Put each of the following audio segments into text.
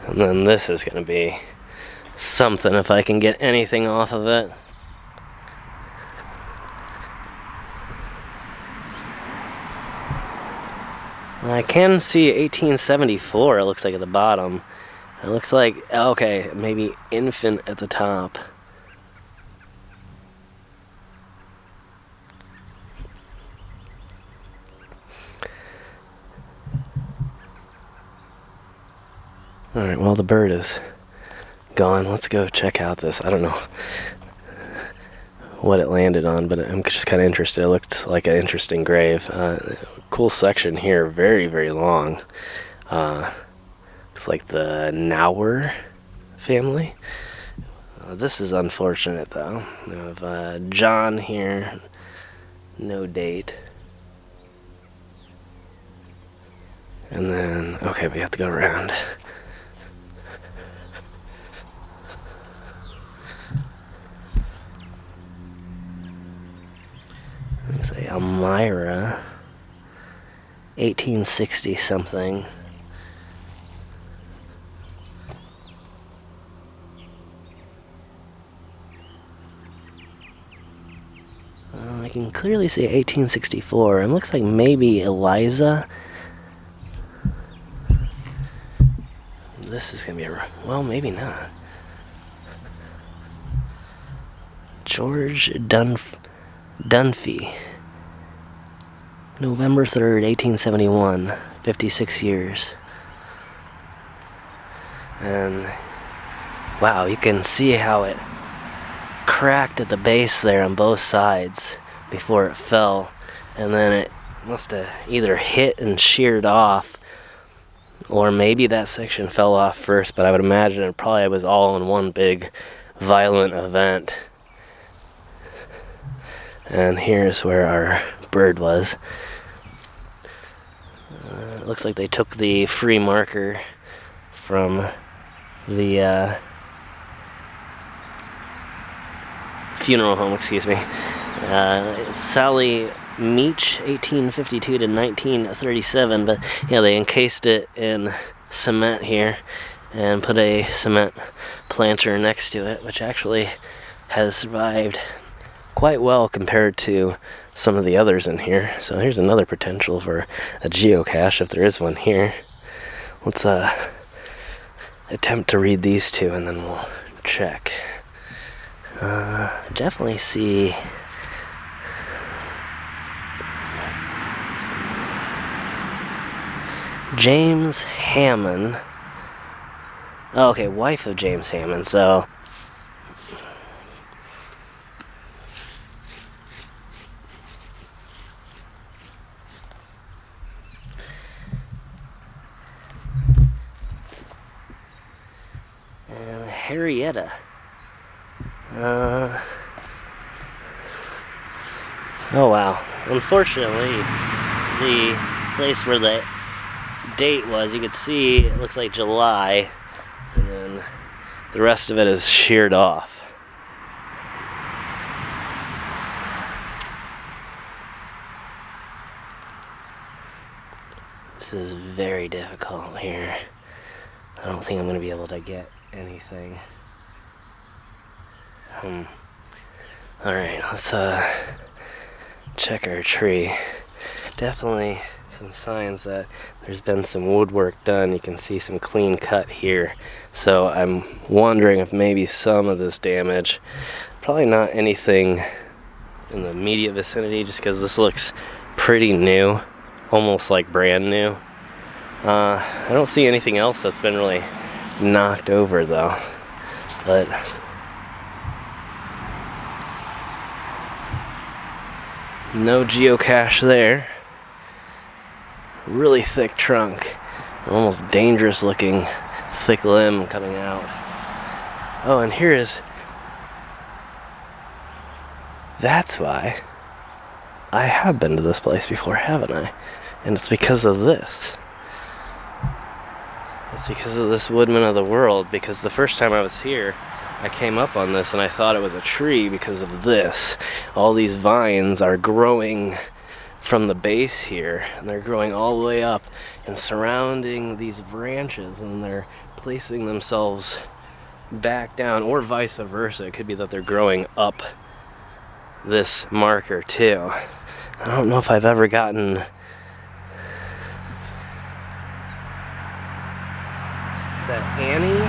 And then this is going to be something if I can get anything off of it. I can see 1874, it looks like, at the bottom. It looks like, okay, maybe infant at the top. Alright, well, the bird is gone. Let's go check out this. I don't know what it landed on, but I'm just kind of interested. It looked like an interesting grave. Cool section here, very, very long. It's like the Nauer family. This is unfortunate, though. We have John here, no date. And then, okay, we have to go around. Let's say Elmira, 1860 something. I can clearly see 1864. It looks like maybe Eliza. This is gonna be well, maybe not. George Dunphy. November 3rd, 1871. 56 years. And wow, you can see how it cracked at the base there on both sides before it fell, and then it must have either hit and sheared off, or maybe that section fell off first, but I would imagine it probably was all in one big violent event. And here's where our bird was. It looks like they took the free marker from the funeral home, excuse me. Sally Meach, 1852 to 1937, but yeah, they encased it in cement here and put a cement planter next to it, which actually has survived quite well compared to some of the others in here. So here's another potential for a geocache if there is one here. Let's attempt to read these two and then we'll check. Definitely see James Hammond. Oh, okay, wife of James Hammond, so and Harrietta. Oh wow. Unfortunately, the place where the date was, you could see it looks like July, and then the rest of it is sheared off. This is very difficult here. I don't think I'm going to be able to get anything. Alright, let's check our tree. Definitely some signs that there's been some woodwork done. You can see some clean cut here. So I'm wondering if maybe some of this damage, probably not anything in the immediate vicinity, just because this looks pretty new, almost like brand new. I don't see anything else that's been really knocked over though, but no geocache there. Really thick trunk, almost dangerous looking thick limb coming out. Oh, and here is, that's why I have been to this place before, haven't I? And it's because of this. It's because of this Woodman of the World, because the first time I was here, I came up on this and I thought it was a tree because of this. All these vines are growing from the base here, and they're growing all the way up and surrounding these branches, and they're placing themselves back down, or vice versa. It could be that they're growing up this marker too. I don't know if I've ever gotten... Is that Annie?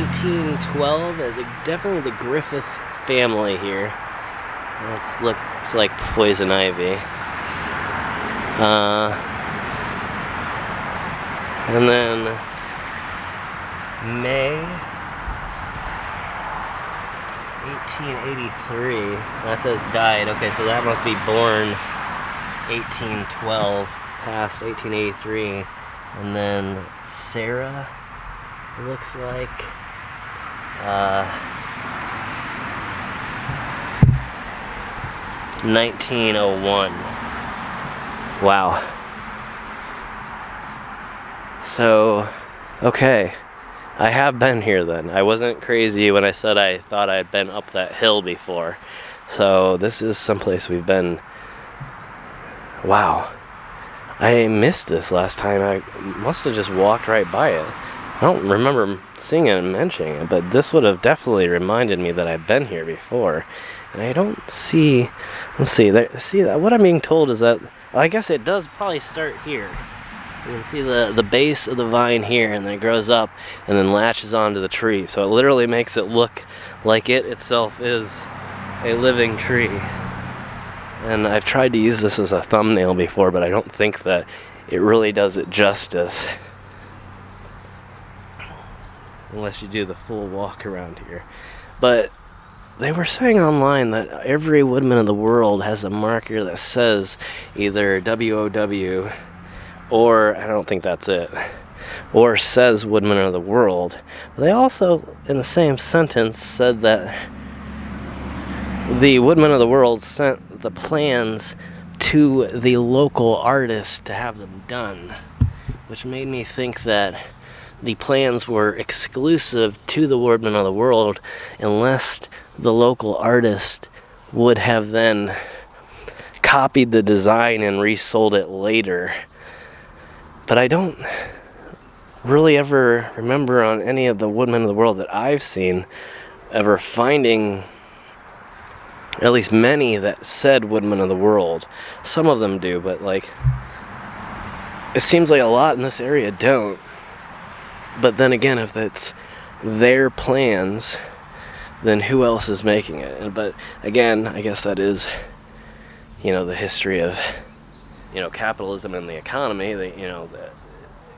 1812? Definitely the Griffith family here. It looks like poison ivy. And then May 1883. That says died. Okay, so that must be born 1812, past 1883. And then Sarah, looks like 1901. Wow. So, okay. I have been here then. I wasn't crazy when I said I thought I had been up that hill before. So, this is someplace we've been. Wow. I missed this last time. I must have just walked right by it. I don't remember seeing it and mentioning it, but this would have definitely reminded me that I've been here before. And I don't see... Let's see. See, what I'm being told is that... I guess it does probably start here. You can see the base of the vine here, and then it grows up and then latches onto the tree. So it literally makes it look like it itself is a living tree. And I've tried to use this as a thumbnail before, but I don't think that it really does it justice. Unless you do the full walk around here. But they were saying online that every woodman in the world has a marker that says either WOW, or I don't think that's it, or says Woodman of the World. But they also, in the same sentence, said that the Woodman of the World sent the plans to the local artist to have them done, which made me think that the plans were exclusive to the Woodman of the World, unless the local artist would have then copied the design and resold it later. But I don't really ever remember on any of the Woodmen of the World that I've seen ever finding at least many that said Woodman of the World. Some of them do, but like it seems like a lot in this area don't. But then again, if it's their plans, then who else is making it? But again, I guess that is, the history of, capitalism and the economy. That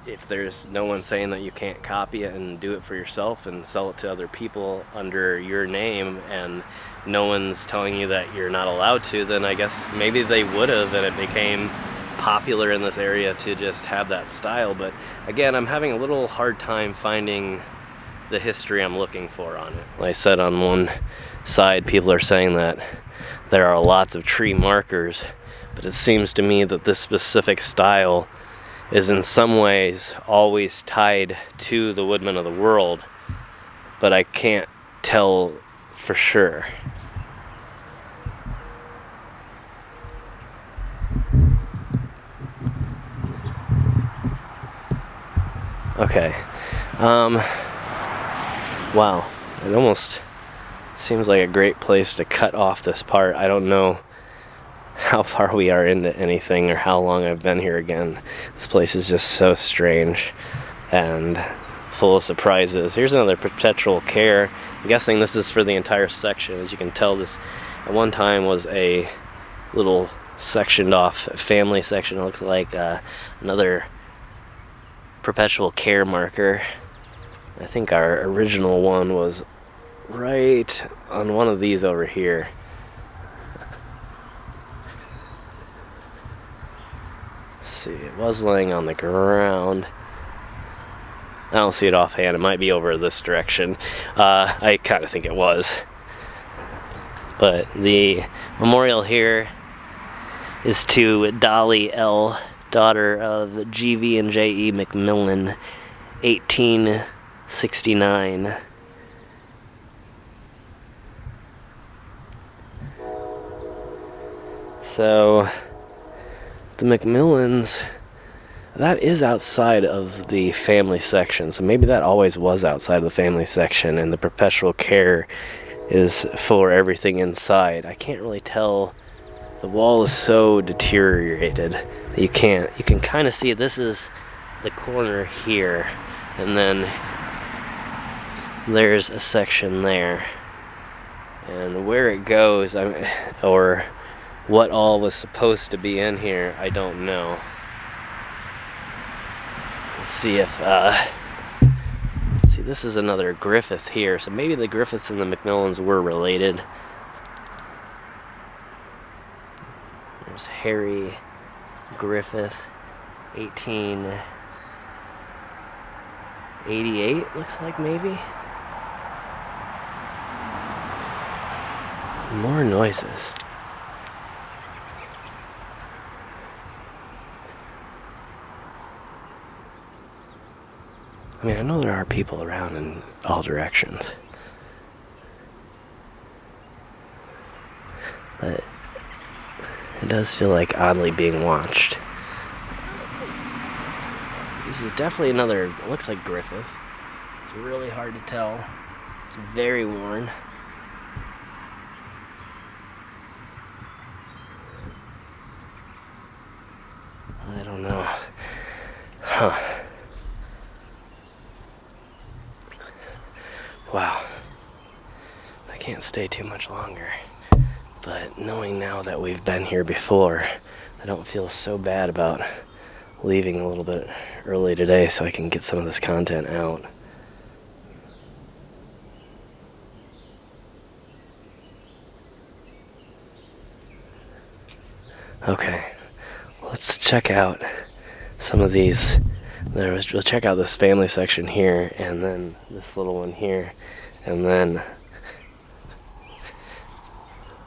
if there's no one saying that you can't copy it and do it for yourself and sell it to other people under your name, and no one's telling you that you're not allowed to, then I guess maybe they would have, and it became popular in this area to just have that style. But again, I'm having a little hard time finding the history I'm looking for on it. Like I said, on one side, people are saying that there are lots of tree markers, but it seems to me that this specific style is in some ways always tied to the Woodman of the World, but I can't tell for sure. Okay. Wow. It almost seems like a great place to cut off this part. I don't know how far we are into anything or how long I've been here again. This place is just so strange and full of surprises. Here's another perpetual care. I'm guessing this is for the entire section. As you can tell, this at one time was a little sectioned off family section. It looks like another perpetual care marker. I think our original one was right on one of these over here. Let's see, it was laying on the ground. I don't see it offhand. It might be over this direction. I kind of think it was. But the memorial here is to Dolly L., daughter of G.V. and J.E. McMillan, 1869. So, the McMillans, that is outside of the family section. So maybe that always was outside of the family section, and the perpetual care is for everything inside. I can't really tell. The wall is so deteriorated that you can kind of see this is the corner here, and then there's a section there, and where it goes, or what all was supposed to be in here, I don't know. Let's see if see, this is another Griffith here, so maybe the Griffiths and the McMillans were related. There's Harry Griffith, 1888, looks like, maybe. More noises. I mean, I know there are people around in all directions, but it does feel like oddly being watched. This is definitely another, it looks like Griffith. It's really hard to tell. It's very worn. I don't know. Huh. Wow. I can't stay too much longer. But knowing now that we've been here before, I don't feel so bad about leaving a little bit early today so I can get some of this content out. Okay, let's check out some of these. We'll check out this family section here, and then this little one here, and then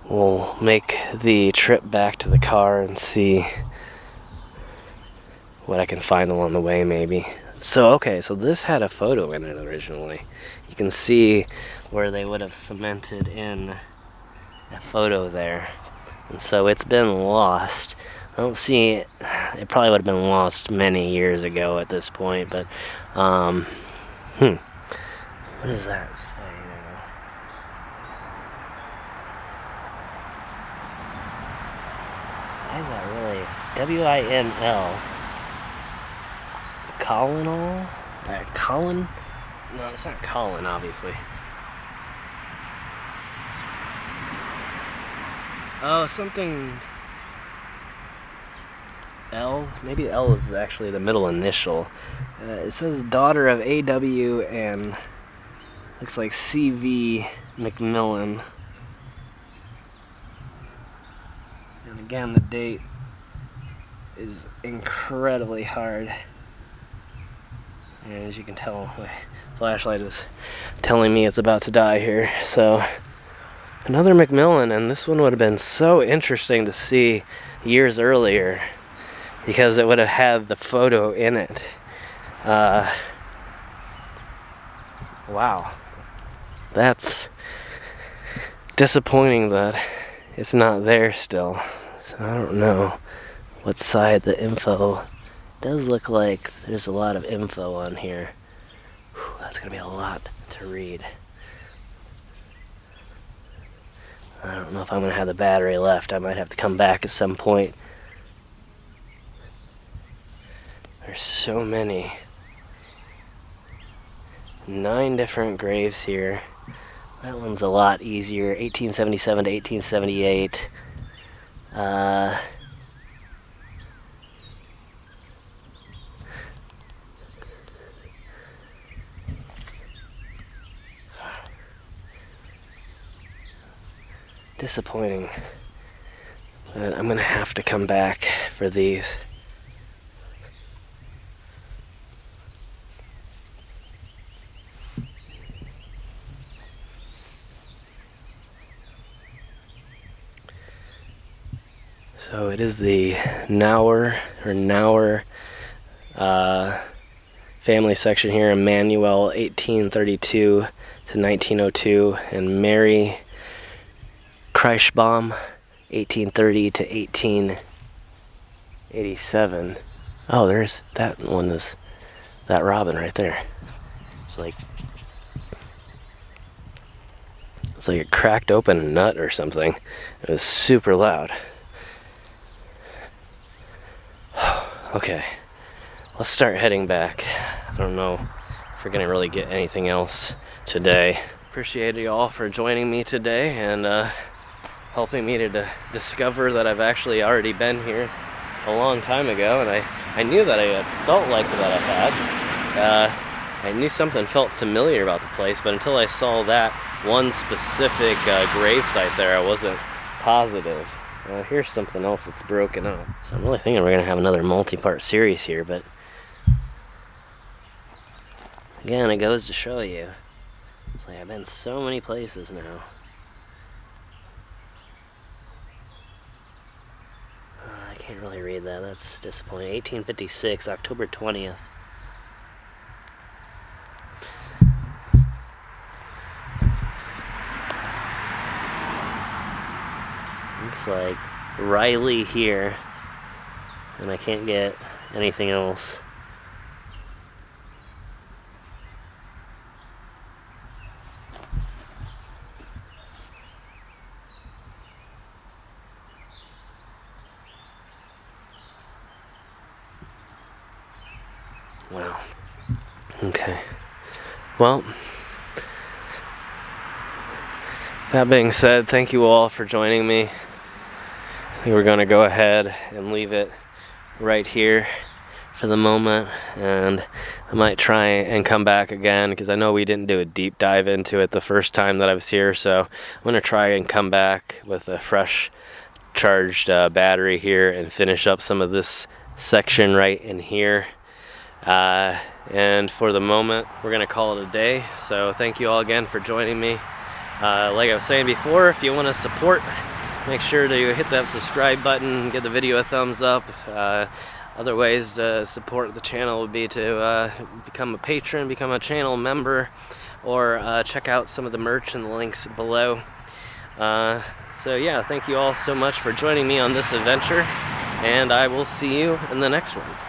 we'll make the trip back to the car and see what I can find along the way, maybe. So, okay, so this had a photo in it originally. You can see where they would have cemented in a photo there. And so it's been lost. I don't see it. It probably would have been lost many years ago at this point, but, what does that say now? Why is that really? W-I-N-L. Collinol? Colin? No, it's not Colin, obviously. Oh, something... L? Maybe L is actually the middle initial. It says daughter of A.W. and looks like C.V. McMillan. And again, the date is incredibly hard. And as you can tell, my flashlight is telling me it's about to die here. So, another McMillan, and this one would have been so interesting to see years earlier because it would have had the photo in it. Wow. That's disappointing that it's not there still. So I don't know what side the info does look like. There's a lot of info on here. Whew, that's gonna be a lot to read. I don't know if I'm gonna have the battery left. I might have to come back at some point. There's so many. 9 different graves here. That one's a lot easier. 1877 to 1878. Disappointing. But I'm gonna have to come back for these. So it is the Nauer family section here, Emmanuel 1832 to 1902, and Mary Kreisbaum 1830 to 1880. 87. Oh, there's that one, is that robin right there. It's like it cracked open a nut or something. It was super loud. Okay, let's start heading back. I don't know if we're gonna really get anything else today. Appreciate you all for joining me today and helping me to discover that I've actually already been here a long time ago, and I knew that I had felt like that I had. I knew something felt familiar about the place, but until I saw that one specific grave site there, I wasn't positive. Here's something else that's broken up. So I'm really thinking we're gonna have another multi-part series here, but again, it goes to show you, it's like I've been so many places now. I can't really read that, that's disappointing. 1856, October 20th. Looks like Riley here, and I can't get anything else. Wow. Okay. Well, that being said, thank you all for joining me. I think we're going to go ahead and leave it right here for the moment, and I might try and come back again because I know we didn't do a deep dive into it the first time that I was here, so I'm going to try and come back with a fresh charged battery here and finish up some of this section right in here. And for the moment, we're going to call it a day, so thank you all again for joining me. Like I was saying before, if you want to support, make sure to hit that subscribe button, give the video a thumbs up. Other ways to support the channel would be to become a patron, become a channel member, or check out some of the merch in the links below. So yeah, thank you all so much for joining me on this adventure, and I will see you in the next one.